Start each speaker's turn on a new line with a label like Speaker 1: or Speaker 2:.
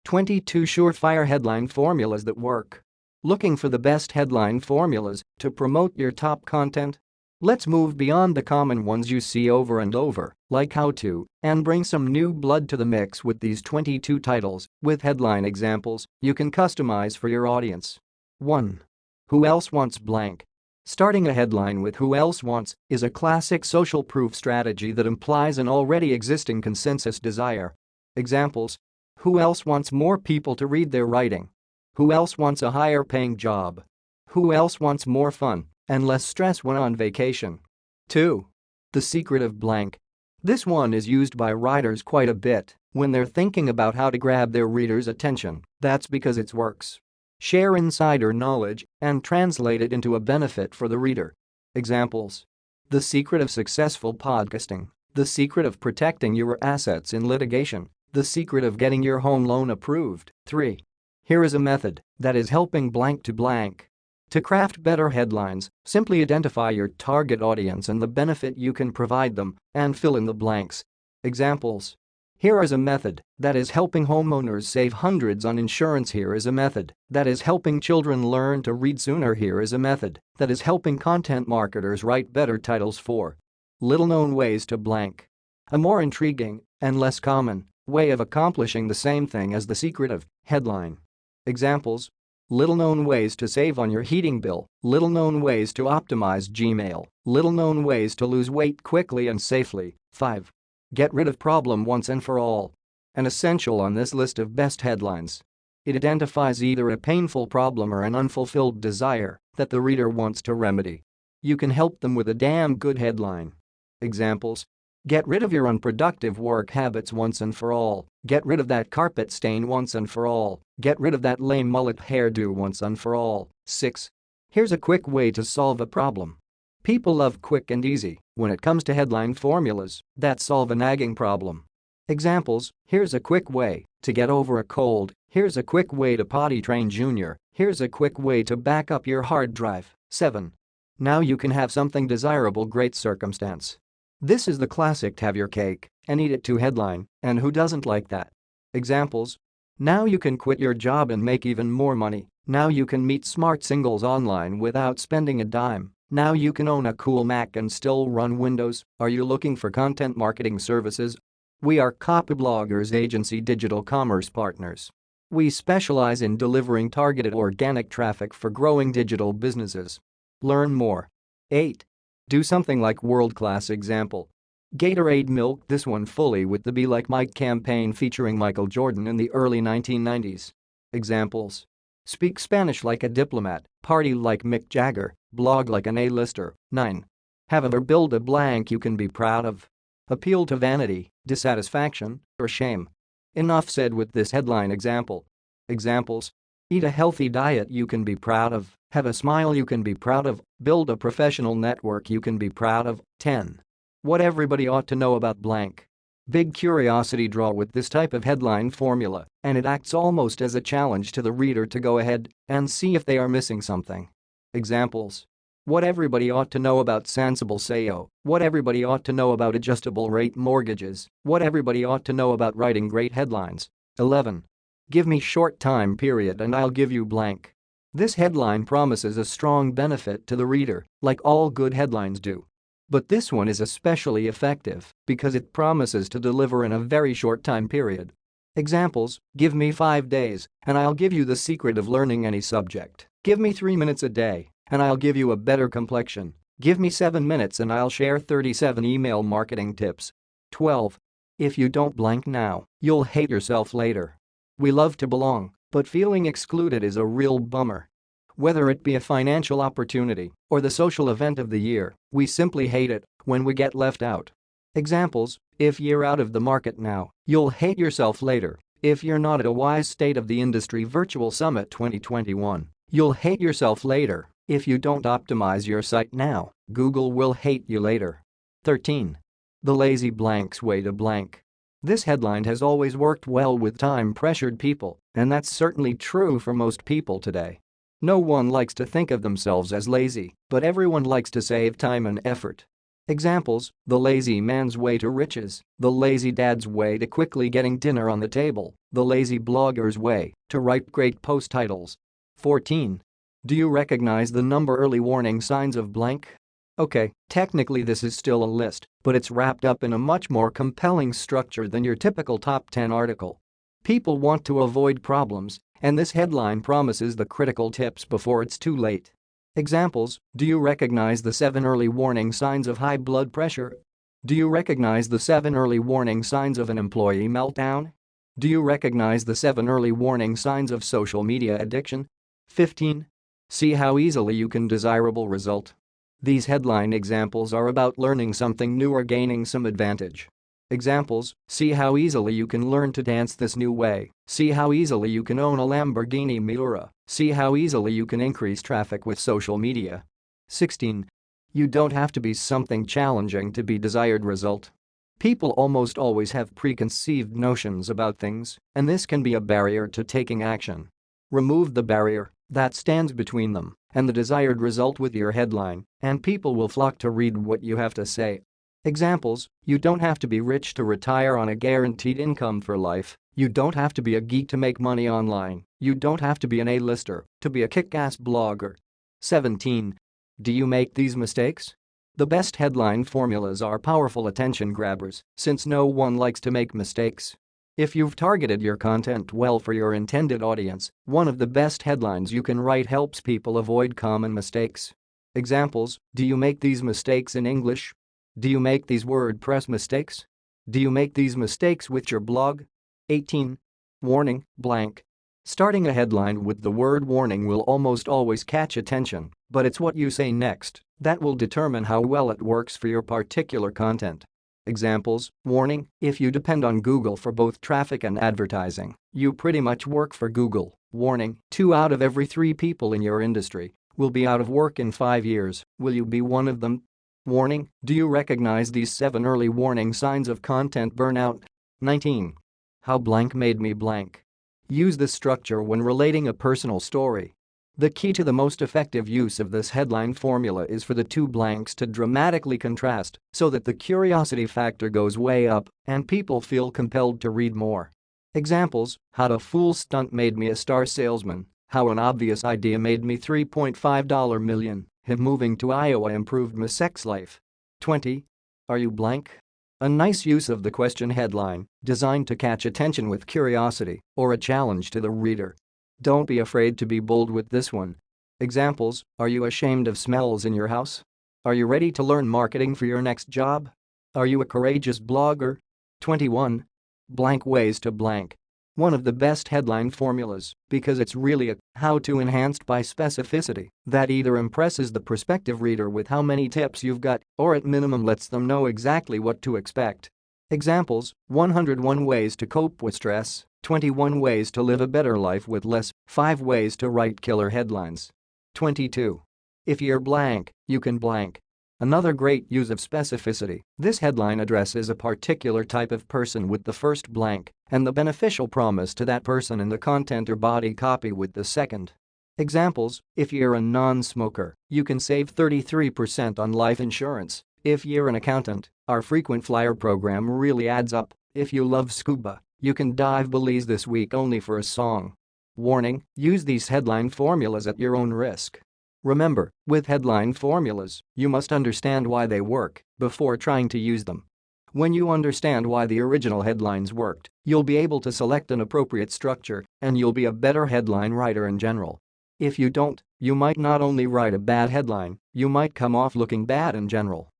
Speaker 1: 22 surefire headline formulas that work. Looking for the best headline formulas to promote your top content? Let's move beyond the common ones you see over and over, like how to, and bring some new blood to the mix with these 22 titles, with headline examples you can customize for your audience. 1. Who else wants blank? Starting a headline with "who else wants" is a classic social proof strategy that implies an already existing consensus desire. Examples: who else wants more people to read their writing? Who else wants a higher paying job? Who else wants more fun and less stress when on vacation? 2. The secret of blank. This one is used by writers quite a bit when they're thinking about how to grab their readers' attention. That's because it works. Share insider knowledge and translate it into a benefit for the reader. Examples: the secret of successful podcasting, the secret of protecting your assets in litigation, the secret of getting your home loan approved. 3. Here is a method that is helping blank to blank. To craft better headlines, simply identify your target audience and the benefit you can provide them, and fill in the blanks. Examples: here is a method that is helping homeowners save hundreds on insurance. Here is a method that is helping children learn to read sooner. Here is a method that is helping content marketers write better titles. 4. Little-known ways to blank. A more intriguing and less common way of accomplishing the same thing as the secret of headline. Examples: little-known ways to save on your heating bill, little-known ways to optimize Gmail, little-known ways to lose weight quickly and safely. 5. Get rid of problem once and for all. An essential on this list of best headlines. It identifies either a painful problem or an unfulfilled desire that the reader wants to remedy. You can help them with a damn good headline. Examples: get rid of your unproductive work habits once and for all. Get rid of that carpet stain once and for all. Get rid of that lame mullet hairdo once and for all. 6. Here's a quick way to solve a problem. People love quick and easy when it comes to headline formulas that solve a nagging problem. Examples: here's a quick way to get over a cold. Here's a quick way to potty train Junior. Here's a quick way to back up your hard drive. 7. Now you can have something desirable. Great circumstance. This is the classic have your cake and eat it too headline, and who doesn't like that? Examples: now you can quit your job and make even more money. Now you can meet smart singles online without spending a dime. Now you can own a cool Mac and still run Windows. Are you looking for content marketing services? We are Copyblogger's agency digital commerce partners. We specialize in delivering targeted organic traffic for growing digital businesses. Learn more. 8. Do something like world-class. Example: Gatorade milked this one fully with the Be Like Mike campaign featuring Michael Jordan in the early 1990s. Examples: speak Spanish like a diplomat, party like Mick Jagger, blog like an A-lister. 9. Have or build a blank you can be proud of. Appeal to vanity, dissatisfaction, or shame. Enough said with this headline example. Examples: eat a healthy diet you can be proud of, have a smile you can be proud of, build a professional network you can be proud of. 10. What everybody ought to know about blank. Big curiosity draw with this type of headline formula, and it acts almost as a challenge to the reader to go ahead and see if they are missing something. Examples: what everybody ought to know about sensible SEO, what everybody ought to know about adjustable rate mortgages, what everybody ought to know about writing great headlines. 11. Give me short time period and I'll give you blank. This headline promises a strong benefit to the reader, like all good headlines do. But this one is especially effective because it promises to deliver in a very short time period. Examples: give me 5 days and I'll give you the secret of learning any subject. Give me 3 minutes a day and I'll give you a better complexion. Give me 7 minutes and I'll share 37 email marketing tips. 12. If you don't blank now, you'll hate yourself later. We love to belong, but feeling excluded is a real bummer. Whether it be a financial opportunity or the social event of the year, we simply hate it when we get left out. Examples: if you're out of the market now, you'll hate yourself later. If you're not at a wise state of the industry virtual summit 2021, you'll hate yourself later. If you don't optimize your site now, Google will hate you later. 13. The lazy blank's way to blank. This headline has always worked well with time-pressured people, and that's certainly true for most people today. No one likes to think of themselves as lazy, but everyone likes to save time and effort. Examples: the lazy man's way to riches, the lazy dad's way to quickly getting dinner on the table, the lazy blogger's way to write great post titles. 14. Do you recognize the number early warning signs of blank? Okay, technically this is still a list, but it's wrapped up in a much more compelling structure than your typical top 10 article. People want to avoid problems, and this headline promises the critical tips before it's too late. Examples: do you recognize the 7 early warning signs of high blood pressure? Do you recognize the 7 early warning signs of an employee meltdown? Do you recognize the 7 early warning signs of social media addiction? 15. See how easily you can desirable result. These headline examples are about learning something new or gaining some advantage. Examples: see how easily you can learn to dance this new way, see how easily you can own a Lamborghini Miura, see how easily you can increase traffic with social media. 16. You don't have to be something challenging to be desired result. People almost always have preconceived notions about things, and this can be a barrier to taking action. Remove the barrier that stands between them and the desired result with your headline, and people will flock to read what you have to say. Examples: you don't have to be rich to retire on a guaranteed income for life, you don't have to be a geek to make money online, you don't have to be an A-lister to be a kick-ass blogger. 17. Do you make these mistakes? The best headline formulas are powerful attention grabbers since no one likes to make mistakes. If you've targeted your content well for your intended audience, one of the best headlines you can write helps people avoid common mistakes. Examples: do you make these mistakes in English? Do you make these WordPress mistakes? Do you make these mistakes with your blog? 18. Warning, blank. Starting a headline with the word warning will almost always catch attention, but it's what you say next that will determine how well it works for your particular content. Examples: warning, if you depend on Google for both traffic and advertising, you pretty much work for Google. Warning, 2 out of every 3 people in your industry will be out of work in 5 years, will you be one of them? Warning, do you recognize these 7 early warning signs of content burnout? 19. How blank made me blank. Use this structure when relating a personal story. The key to the most effective use of this headline formula is for the 2 blanks to dramatically contrast so that the curiosity factor goes way up and people feel compelled to read more. Examples: how a fool stunt made me a star salesman, how an obvious idea made me $3.5 million. Him moving to Iowa improved my sex life. 20. Are you blank? A nice use of the question headline, designed to catch attention with curiosity or a challenge to the reader. Don't be afraid to be bold with this one. Examples: are you ashamed of smells in your house? Are you ready to learn marketing for your next job? Are you a courageous blogger? 21. Blank ways to blank. One of the best headline formulas because it's really a how-to enhanced by specificity that either impresses the prospective reader with how many tips you've got or at minimum lets them know exactly what to expect. Examples: 101 ways to cope with stress, 21 ways to live a better life with less, 5 ways to write killer headlines. 22. If you're blank, you can blank. Another great use of specificity, this headline addresses a particular type of person with the first blank and the beneficial promise to that person in the content or body copy with the second. Examples: if you're a non-smoker, you can save 33% on life insurance. If you're an accountant, our frequent flyer program really adds up. If you love scuba, you can dive Belize this week only for a song. Warning, use these headline formulas at your own risk. Remember, with headline formulas, you must understand why they work before trying to use them. When you understand why the original headlines worked, you'll be able to select an appropriate structure and you'll be a better headline writer in general. If you don't, you might not only write a bad headline, you might come off looking bad in general.